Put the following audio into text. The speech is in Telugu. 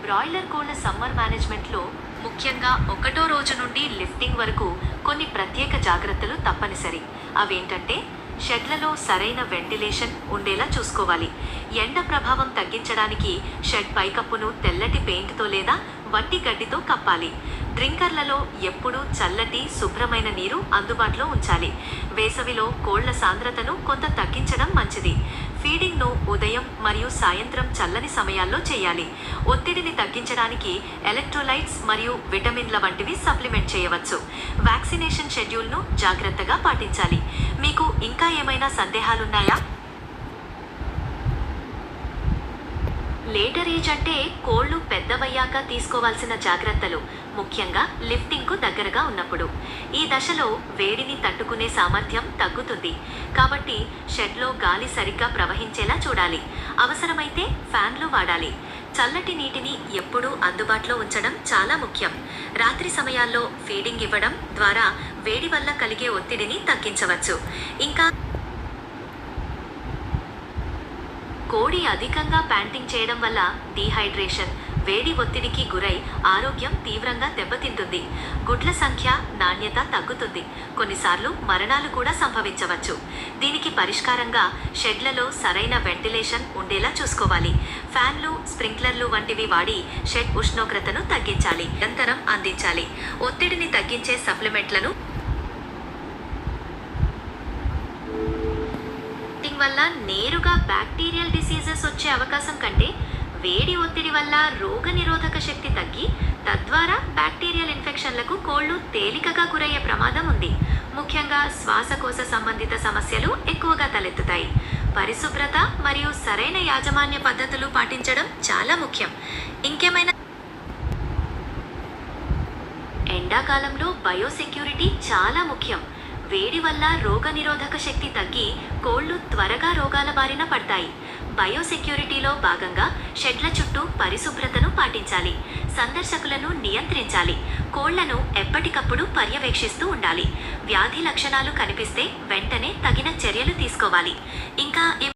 బ్రాయిలర్ కోళ్ల సమ్మర్ మేనేజ్మెంట్లో ముఖ్యంగా ఒకటో రోజు నుండి లిఫ్టింగ్ వరకు కొన్ని ప్రత్యేక జాగ్రత్తలు తప్పనిసరి. అవేంటంటే షెడ్లలో సరైన వెంటిలేషన్ ఉండేలా చూసుకోవాలి. ఎండ ప్రభావం తగ్గించడానికి షెడ్ పైకప్పును తెల్లటి పెయింట్తో లేదా వట్టి గడ్డితో కప్పాలి. డ్రింకర్లలో ఎప్పుడూ చల్లటి శుభ్రమైన నీరు అందుబాటులో ఉంచాలి. వేసవిలో కోళ్ల సాంద్రతను కొంత తగ్గించడం మంచిది. ఫీడింగ్ను ఉదయం మరియు సాయంత్రం చల్లని సమయాల్లో చేయాలి. ఒత్తిడిని తగ్గించడానికి ఎలక్ట్రోలైట్స్ మరియు విటమిన్ల వంటివి సప్లిమెంట్ చేయవచ్చు. వ్యాక్సినేషన్ షెడ్యూల్ను జాగ్రత్తగా పాటించాలి. మీకు ఇంకా ఏమైనా సందేహాలున్నాయా? లేటర్ ఏజ్ అంటే కోళ్లు పెద్దవయ్యాక తీసుకోవాల్సిన జాగ్రత్తలు, ముఖ్యంగా లిఫ్టింగ్కు దగ్గరగా ఉన్నప్పుడు. ఈ దశలో వేడిని తట్టుకునే సామర్థ్యం తగ్గుతుంది, కాబట్టి షెడ్లో గాలి సరిగ్గా ప్రవహించేలా చూడాలి. అవసరమైతే ఫ్యాన్లు వాడాలి. చల్లటి నీటిని ఎప్పుడూ అందుబాటులో ఉంచడం చాలా ముఖ్యం. రాత్రి సమయాల్లో ఫీడింగ్ ఇవ్వడం ద్వారా వేడి వల్ల కలిగే ఒత్తిడిని తగ్గించవచ్చు. ఇంకా కోడి అధికంగా ప్యాంటింగ్ చేయడం వల్ల డీహైడ్రేషన్, వేడి ఒత్తిడికి గురై ఆరోగ్యం తీవ్రంగా దెబ్బతింటుంది. గుడ్ల సంఖ్య, నాణ్యత తగ్గుతుంది. కొన్నిసార్లు మరణాలు కూడా సంభవించవచ్చు. దీనికి పరిష్కారంగా షెడ్లలో సరైన వెంటిలేషన్ ఉండేలా చూసుకోవాలి. ఫ్యాన్లు, స్ప్రింక్లర్లు వంటివి వాడి షెడ్ ఉష్ణోగ్రతను తగ్గించాలి. నిరంతరం అందించాలి. ఒత్తిడిని తగ్గించే సప్లిమెంట్లను వల్ల నేరుగా బ్యాక్టీరియల్ డిసీజెస్ వచ్చే అవకాశం కంటే వేడి ఒత్తిడి వల్ల రోగనిరోధక శక్తి తగ్గి తద్వారా బ్యాక్టీరియల్ ఇన్ఫెక్షన్లకు కోళ్లు తేలికగా గురయ్యే ప్రమాదం ఉంది. ముఖ్యంగా శ్వాసకోశ సంబంధిత సమస్యలు ఎక్కువగా తలెత్తుతాయి. పరిశుభ్రత మరియు సరైన యాజమాన్య పద్ధతులు పాటించడం చాలా ముఖ్యం. ఇంకేమైనా? ఎండాకాలంలో బయోసెక్యూరిటీ చాలా ముఖ్యం. వేడి వల్ల రోగనిరోధక శక్తి తగ్గి కోళ్లు త్వరగా రోగాల బారిన పడతాయి. బయోసెక్యూరిటీలో భాగంగా షెడ్ల చుట్టూ పరిశుభ్రతను పాటించాలి. సందర్శకులను నియంత్రించాలి. కోళ్లను ఎప్పటికప్పుడు పర్యవేక్షిస్తూ ఉండాలి. వ్యాధి లక్షణాలు కనిపిస్తే వెంటనే తగిన చర్యలు తీసుకోవాలి. ఇంకా